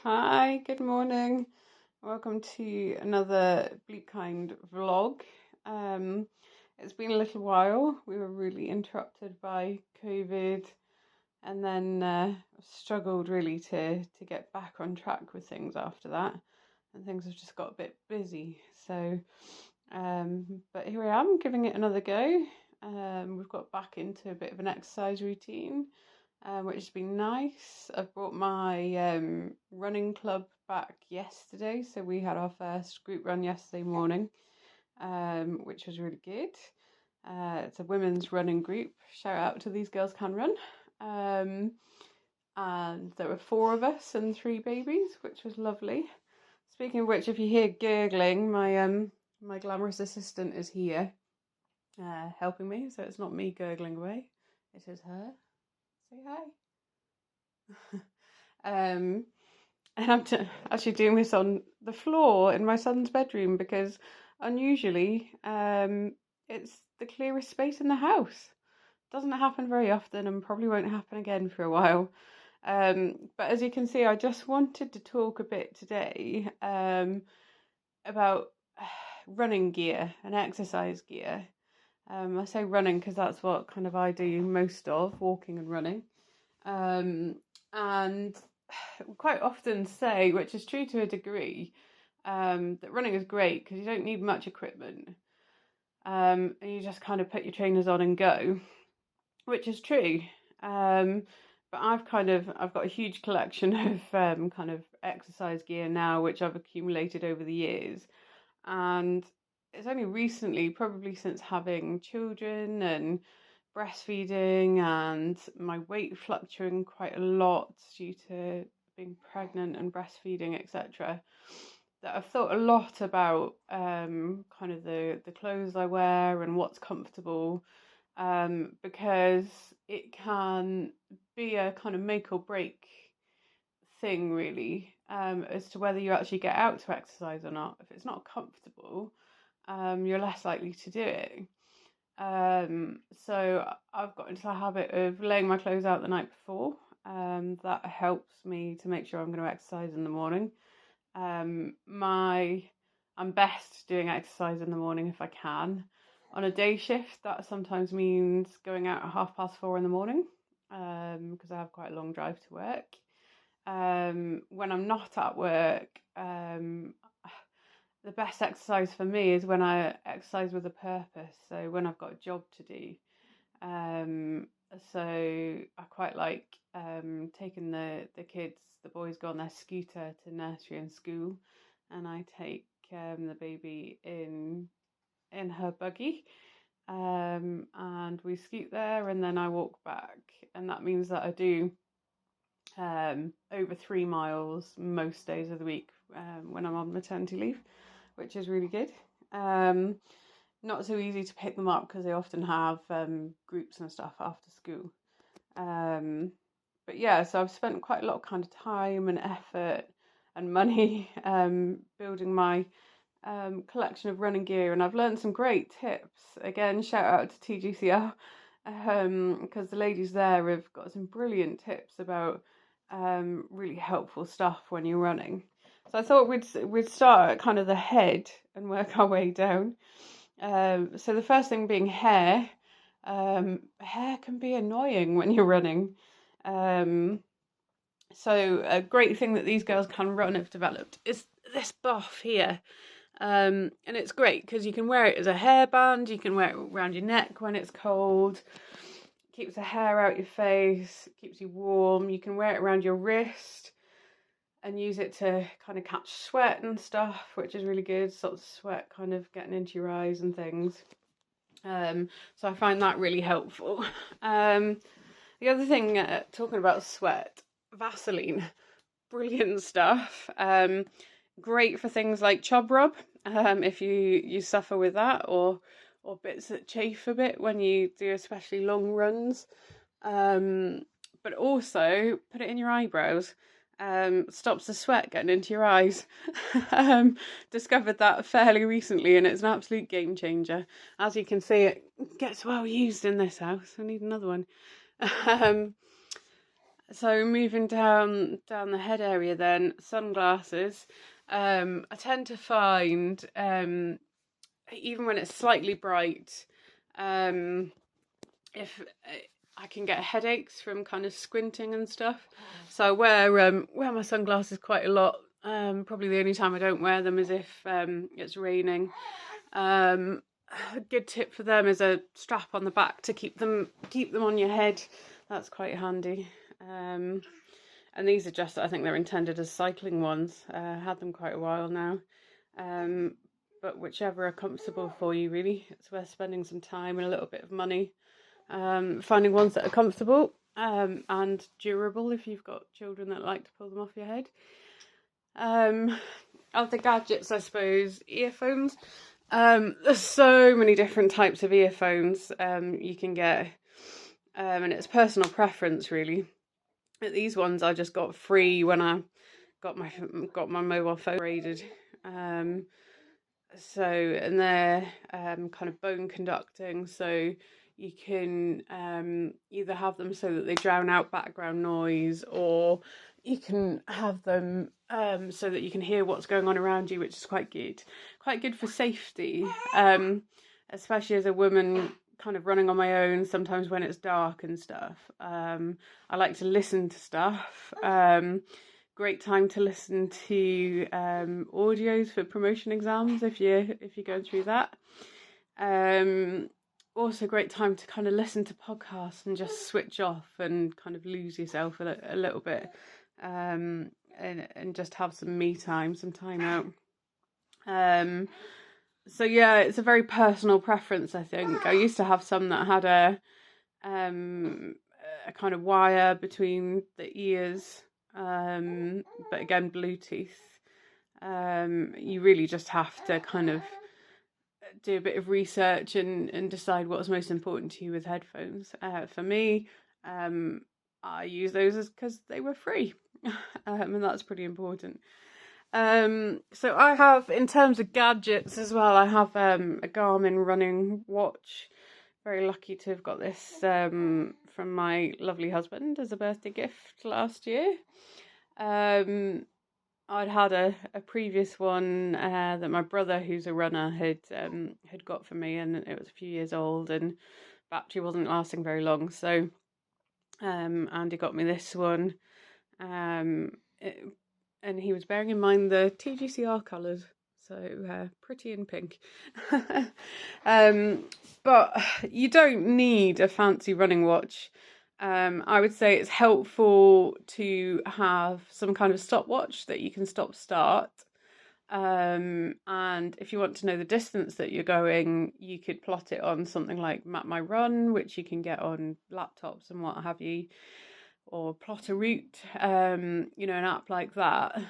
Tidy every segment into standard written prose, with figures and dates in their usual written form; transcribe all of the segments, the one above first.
Hi, good morning. Welcome to another Bleak Kind vlog. Um, it's been a little while. We were really interrupted by COVID and then struggled really to get back on track with things after that. And things have just got a bit busy. But here I am giving it another go. We've got back into a bit of an exercise routine, which has been nice. I've brought my running club back yesterday, so we had our first group run yesterday morning, which was really good. It's a women's running group. Shout out to These Girls Can Run. And there were 4 of us and 3 babies, which was lovely. Speaking of which, if you hear gurgling, my glamorous assistant is here, helping me, so it's not me gurgling away, it is her. Say hi. And I'm actually doing this on the floor in my son's bedroom because unusually it's the clearest space in the house. Doesn't happen very often and probably won't happen again for a while. But as you can see, I just wanted to talk a bit today about running gear and exercise gear. I say running because that's what kind of I do most of, walking and running. And quite often say, which is true to a degree, that running is great because you don't need much equipment. And you just kind of put your trainers on and go, which is true. But I've got a huge collection of kind of exercise gear now, which I've accumulated over the years. And it's only recently, probably since having children and breastfeeding and my weight fluctuating quite a lot due to being pregnant and breastfeeding, etc., that I've thought a lot about kind of the clothes I wear and what's comfortable, because it can be a kind of make or break thing really, as to whether you actually get out to exercise or not. If it's not comfortable, you're less likely to do it. So I've got into the habit of laying my clothes out the night before. That helps me to make sure I'm going to exercise in the morning. I'm best doing exercise in the morning if I can. On a day shift, that sometimes means going out at 4:30 in the morning, because I have quite a long drive to work. When I'm not at work, the best exercise for me is when I exercise with a purpose. So when I've got a job to do. So I quite like taking the kids. The boys go on their scooter to nursery and school, and I take the baby in her buggy, and we scoot there, and then I walk back, and that means that I do over 3 miles most days of the week when I'm on maternity leave, which is really good. Not so easy to pick them up because they often have groups and stuff after school. But yeah, so I've spent quite a lot of kind of time and effort and money building my collection of running gear, and I've learned some great tips. Again, shout out to TGCL, because the ladies there have got some brilliant tips about really helpful stuff when you're running. So I thought we'd start at kind of the head and work our way down. So the first thing being hair. Hair can be annoying when you're running. So a great thing that These Girls Can Run have developed is this buff here. And it's great because you can wear it as a hairband, you can wear it around your neck when it's cold, keeps the hair out your face, keeps you warm. You can wear it around your wrist and use it to kind of catch sweat and stuff, which is really good. Sort of sweat kind of getting into your eyes and things. So I find that really helpful. The other thing, talking about sweat, Vaseline, brilliant stuff. Great for things like chub rub, if you suffer with that, or bits that chafe a bit when you do especially long runs. But also put it in your eyebrows. Stops the sweat getting into your eyes. Discovered that fairly recently, and it's an absolute game changer. As you can see, it gets well used in this house. I need another one. So moving down the head area, then sunglasses. I tend to find even when it's slightly bright, um, if I can get headaches from kind of squinting and stuff. So I wear my sunglasses quite a lot. Probably the only time I don't wear them is if it's raining. A good tip for them is a strap on the back to keep them on your head. That's quite handy. And these are just, I think they're intended as cycling ones. Had them quite a while now. But whichever are comfortable for you, really. It's worth spending some time and a little bit of money finding ones that are comfortable and durable if you've got children that like to pull them off your head. Other gadgets, I suppose, earphones. There's so many different types of earphones you can get, and it's personal preference really. These ones I just got free when I got my mobile phone upgraded. And they're kind of bone conducting, so you can either have them so that they drown out background noise, or you can have them so that you can hear what's going on around you, which is quite good for safety, especially as a woman kind of running on my own sometimes when it's dark and stuff. I like to listen to stuff. Great time to listen to audios for promotion exams if you're going through that. Also great time to kind of listen to podcasts and just switch off and kind of lose yourself a little bit, and just have some me time, some time out. So yeah, it's a very personal preference, I think. I used to have some that had a kind of wire between the ears, but again, Bluetooth. You really just have to kind of do a bit of research and decide what's most important to you with headphones. For me, I use those because they were free, and that's pretty important. So I have, in terms of gadgets as well, I have a Garmin running watch. Very lucky to have got this from my lovely husband as a birthday gift last year. I'd had a previous one that my brother, who's a runner, had got for me, and it was a few years old, and battery wasn't lasting very long. So Andy got me this one, and he was bearing in mind the TGCR colours, so pretty in pink. But you don't need a fancy running watch. I would say it's helpful to have some kind of stopwatch that you can stop-start. And if you want to know the distance that you're going, you could plot it on something like Map My Run, which you can get on laptops and what have you, or plot a route, an app like that.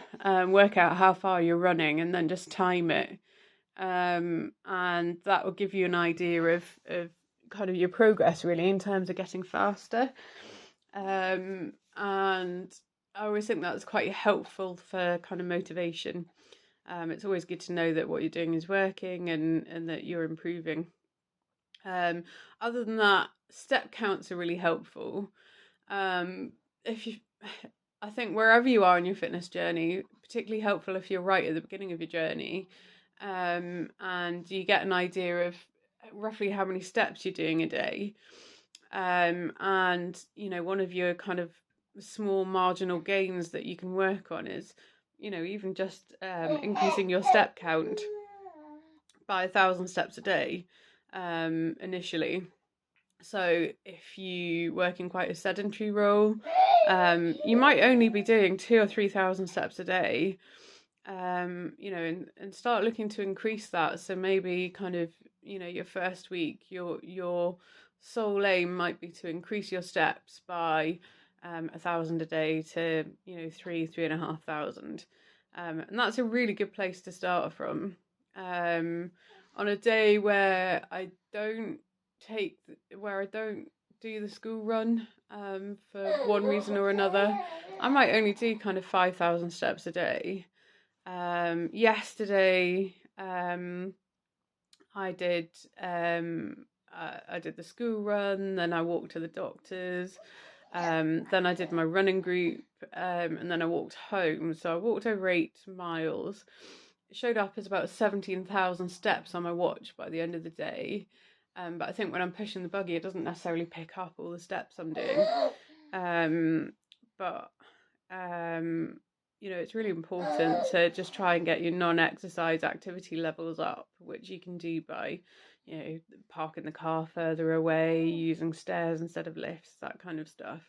Work out how far you're running and then just time it. And that will give you an idea of kind of your progress really in terms of getting faster. And I always think that's quite helpful for kind of motivation. It's always good to know that what you're doing is working and that you're improving. Other than that, step counts are really helpful. I think wherever you are in your fitness journey, particularly helpful if you're right at the beginning of your journey, and you get an idea of roughly how many steps you're doing a day, and one of your kind of small marginal gains that you can work on is even just increasing your step count by 1,000 steps a day initially. So if you work in quite a sedentary role, you might only be doing 2,000 or 3,000 steps a day, and start looking to increase that. So maybe kind of, your first week, your sole aim might be to increase your steps by 1,000 a day to 3,500. And that's a really good place to start from. On a day where I don't do the school run for one reason or another, I might only do kind of 5,000 steps a day. Yesterday I did the school run, then I walked to the doctor's, Then I did my running group, and then I walked home. So I walked over 8 miles. It showed up as about 17,000 steps on my watch by the end of the day. But I think when I'm pushing the buggy, it doesn't necessarily pick up all the steps I'm doing. But it's really important to just try and get your non-exercise activity levels up, which you can do by, parking the car further away, using stairs instead of lifts, that kind of stuff.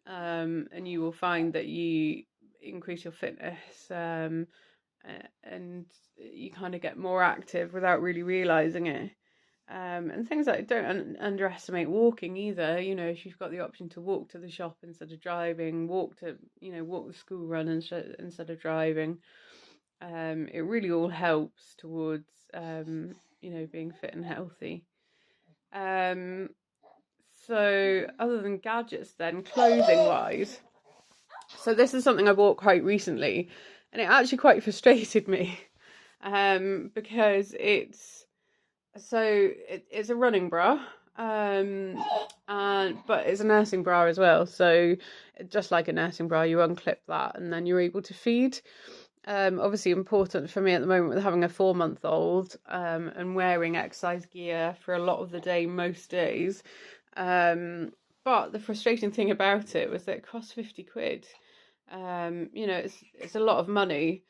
And you will find that you increase your fitness, and you kind of get more active without really realizing it. And things like, don't underestimate walking either. If you've got the option to walk to the shop instead of driving, walk the school run instead of driving, it really all helps towards being fit and healthy. So other than gadgets, then clothing wise, so this is something I bought quite recently, and it actually quite frustrated me, because it's a running bra, but it's a nursing bra as well. So just like a nursing bra, you unclip that and then you're able to feed. Obviously important for me at the moment with having a 4-month-old, and wearing exercise gear for a lot of the day, most days. But the frustrating thing about it was that it cost 50 quid. It's a lot of money.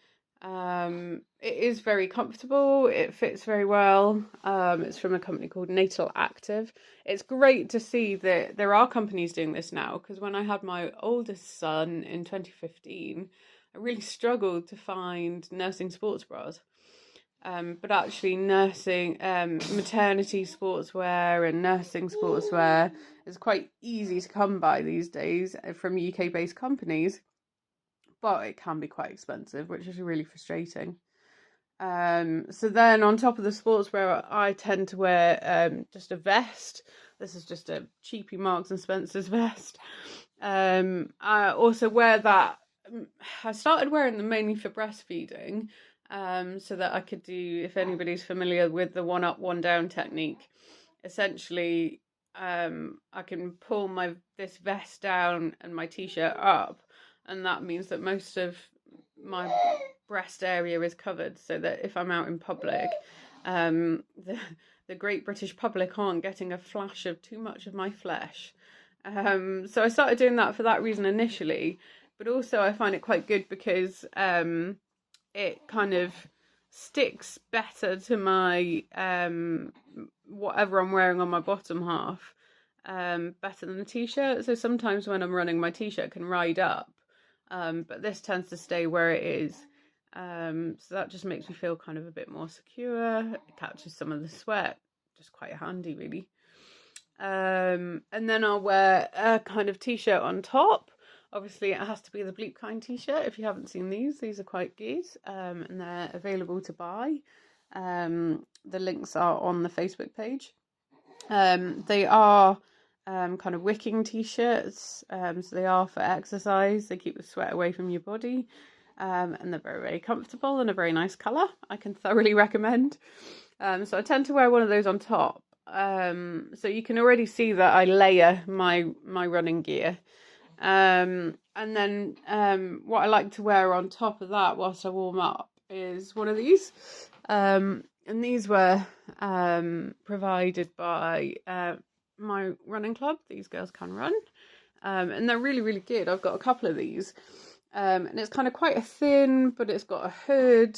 It is very comfortable. It fits very well. It's from a company called Natal Active. It's great to see that there are companies doing this now, because when I had my oldest son in 2015, I really struggled to find nursing sports bras. But actually nursing, maternity sportswear and nursing sportswear is quite easy to come by these days from UK-based companies. But it can be quite expensive, which is really frustrating. So then on top of the sportswear, I tend to wear just a vest. This is just a cheapy Marks and Spencer's vest. I also wear that. I started wearing them mainly for breastfeeding, so that I could do, if anybody's familiar with the 1 up, 1 down technique, essentially, I can pull this vest down and my t-shirt up, and that means that most of my breast area is covered, so that if I'm out in public, the great British public aren't getting a flash of too much of my flesh. So I started doing that for that reason initially, but also I find it quite good because it kind of sticks better to my whatever I'm wearing on my bottom half, better than the t-shirt. So sometimes when I'm running, my t-shirt can ride up, but this tends to stay where it is. So that just makes me feel kind of a bit more secure. It catches some of the sweat, just quite handy really. And then I'll wear a kind of t-shirt on top. Obviously it has to be the Bleep Kind t-shirt. If you haven't seen these are quite good, and they're available to buy. The links are on the Facebook page. They are kind of wicking t-shirts, so they are for exercise. They keep the sweat away from your body, and they're very, very comfortable and a very nice colour. I can thoroughly recommend. So I tend to wear one of those on top. So you can already see that I layer my running gear. And then what I like to wear on top of that whilst I warm up is one of these. And these were provided by my running club. These girls can run. And they're really, really good. I've got a couple of these. And it's kind of quite a thin, but it's got a hood.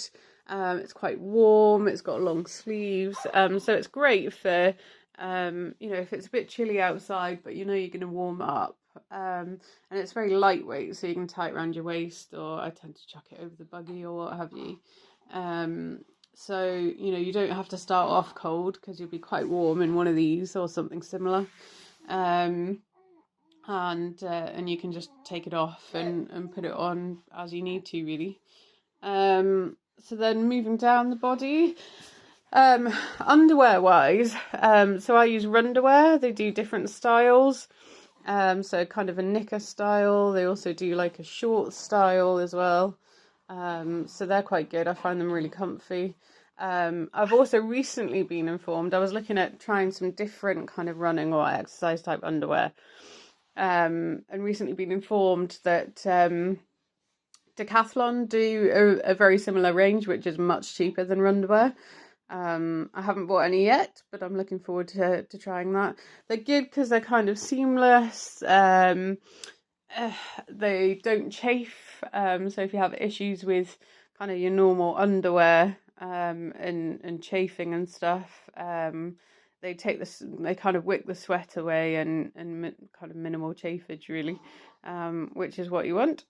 It's quite warm. It's got long sleeves. So it's great for, if it's a bit chilly outside, but you're going to warm up. And it's very lightweight, so you can tie it around your waist, or I tend to chuck it over the buggy or what have you. So, you don't have to start off cold, because you'll be quite warm in one of these or something similar. And you can just take it off and put it on as you need to, really. So then moving down the body, underwear wise, so I use Runderwear. They do different styles. So kind of a knicker style. They also do like a short style as well. So they're quite good. I find them really comfy. I've also recently been informed, I was looking at trying some different kind of running or exercise type underwear. and recently been informed that Decathlon do a very similar range, which is much cheaper than underwear. I haven't bought any yet, but I'm looking forward to trying that. They're good because they're kind of seamless. They don't chafe. So if you have issues with kind of your normal underwear and chafing and stuff, they take this. They kind of wick the sweat away and kind of minimal chafage really, which is what you want.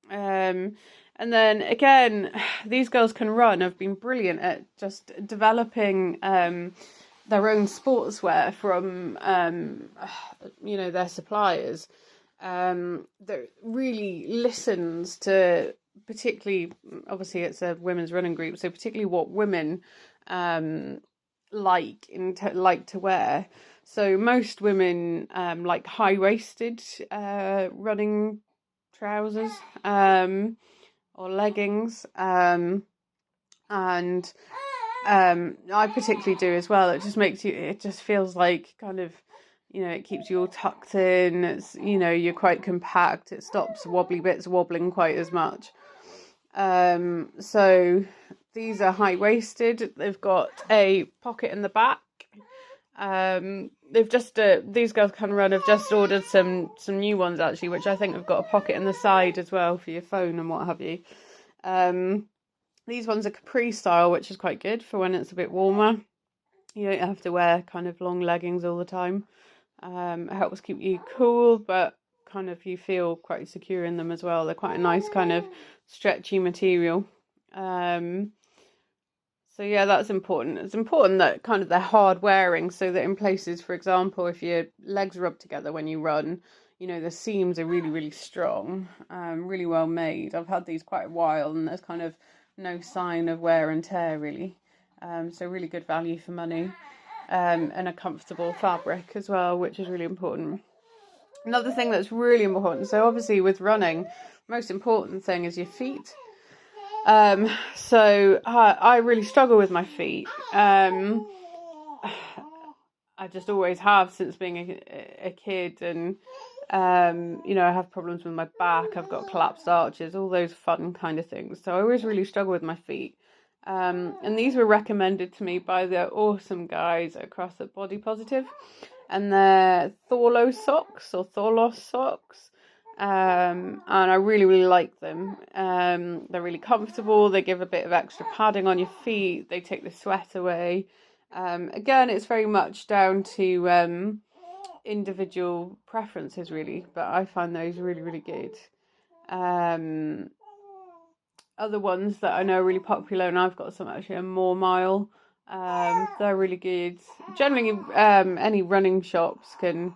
And then again, these girls can run. Have been brilliant at just developing their own sportswear from their suppliers. That really listens to, particularly, obviously it's a women's running group, so particularly what women like to wear. So most women like high-waisted running trousers or leggings, and I particularly do as well. It just feels like kind of, it keeps you all tucked in. It's, you're quite compact. It stops wobbly bits wobbling quite as much. So these are high-waisted. They've got a pocket in the back. They've just these girls can run. Have just ordered some new ones actually, which I think have got a pocket in the side as well for your phone and what have you. These ones are capri style, which is quite good for when it's a bit warmer. You don't have to wear kind of long leggings all the time. It helps keep you cool, but kind of you feel quite secure in them as well. They're quite a nice kind of stretchy material. So yeah, that's important. It's important that kind of they're hard wearing, so that in places, for example, if your legs rub together when you run, the seams are really, really strong, really well made. I've had these quite a while and there's kind of no sign of wear and tear really. So really good value for money, and a comfortable fabric as well, which is really important. Another thing that's really important, so obviously with running, most important thing is your feet. So I really struggle with my feet. I just always have since being a kid, and I have problems with my back. I've got collapsed arches, all those fun kind of things. So I always really struggle with my feet. And these were recommended to me by the awesome guys across at Body Positive, and they're Thorlos socks. And I really, really like them. They're really comfortable. They give a bit of extra padding on your feet. They take the sweat away. Again, it's very much down to individual preferences, really. But I find those really, really good. Other ones that I know are really popular, and I've got some actually, are More Mile. They're really good. Generally, any running shops can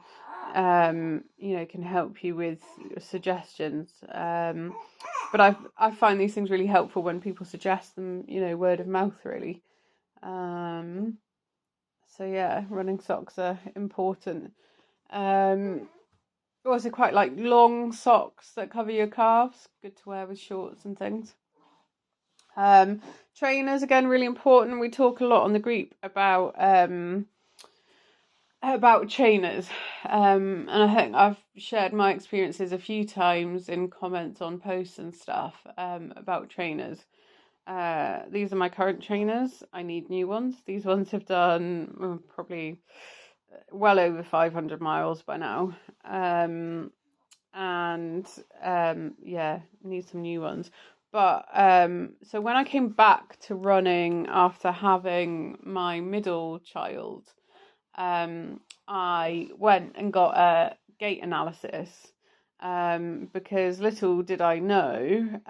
help you with suggestions. But I find these things really helpful when people suggest them, word of mouth really. So yeah, running socks are important. Also quite like long socks that cover your calves, good to wear with shorts and things. Trainers, again, really important. We talk a lot on the group about trainers, and I think I've shared my experiences a few times in comments on posts and stuff about trainers. These are my current trainers. I need new ones. These ones have done probably well over 500 miles by now, and need some new ones. But so when I came back to running after having my middle child, I went and got a gait analysis, because little did I know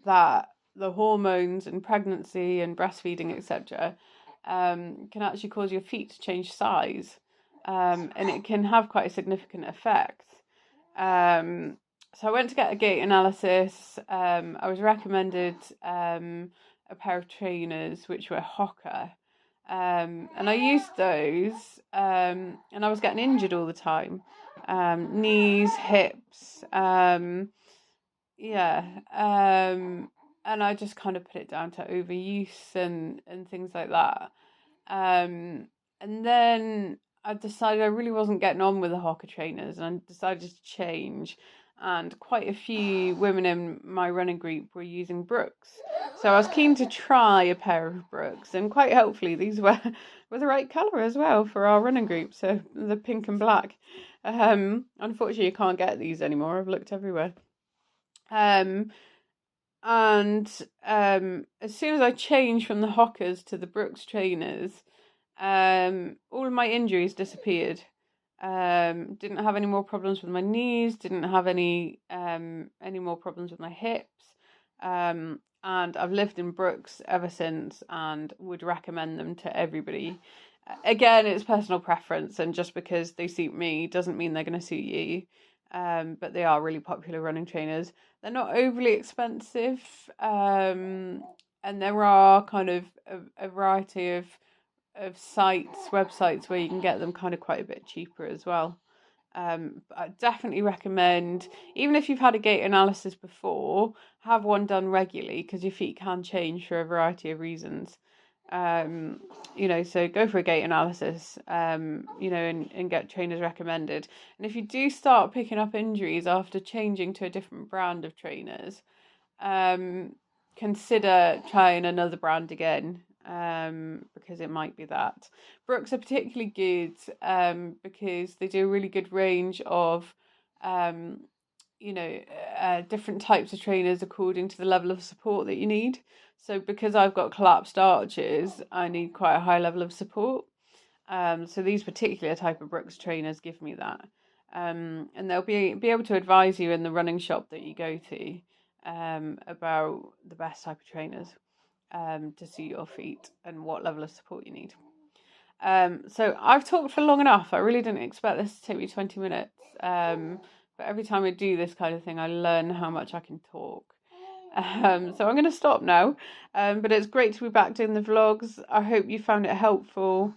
that the hormones and pregnancy and breastfeeding, etc., can actually cause your feet to change size, and it can have quite a significant effect. So I went to get a gait analysis. I was recommended a pair of trainers which were Hoka. And I used those, and I was getting injured all the time. Knees, hips, and I just kind of put it down to overuse and things like that. And then I decided I really wasn't getting on with the Hoka trainers, and I decided to change. And quite a few women in my running group were using Brooks, so I was keen to try a pair of Brooks, and quite helpfully these were the right colour as well for our running group. So the pink and black. Unfortunately, you can't get these anymore. I've looked everywhere. Um, and as soon as I changed from the Hokas to the Brooks trainers, all of my injuries disappeared. Didn't have any more problems with my knees, didn't have any more problems with my hips. And I've lived in Brooks ever since, and would recommend them to everybody. Again, it's personal preference, and just because they suit me doesn't mean they're going to suit you. But they are really popular running trainers. They're not overly expensive, and there are kind of a variety of websites where you can get them kind of quite a bit cheaper as well. But I definitely recommend, even if you've had a gait analysis before, have one done regularly, because your feet can change for a variety of reasons. So go for a gait analysis, and get trainers recommended. And if you do start picking up injuries after changing to a different brand of trainers, consider trying another brand again, because it might be that. Brooks are particularly good, because they do a really good range of different types of trainers according to the level of support that you need. So because I've got collapsed arches, I need quite a high level of support. So these particular type of Brooks trainers give me that. And they'll be able to advise you in the running shop that you go to, about the best type of trainers, to suit your feet and what level of support you need. So I've talked for long enough. I really didn't expect this to take me 20 minutes. But every time I do this kind of thing, I learn how much I can talk. So I'm going to stop now. But it's great to be back doing the vlogs. I hope you found it helpful.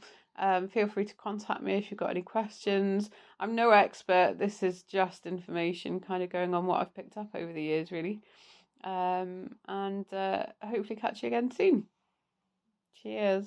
Feel free to contact me if you've got any questions. I'm no expert. This is just information kind of going on what I've picked up over the years, really. And hopefully catch you again soon. Cheers.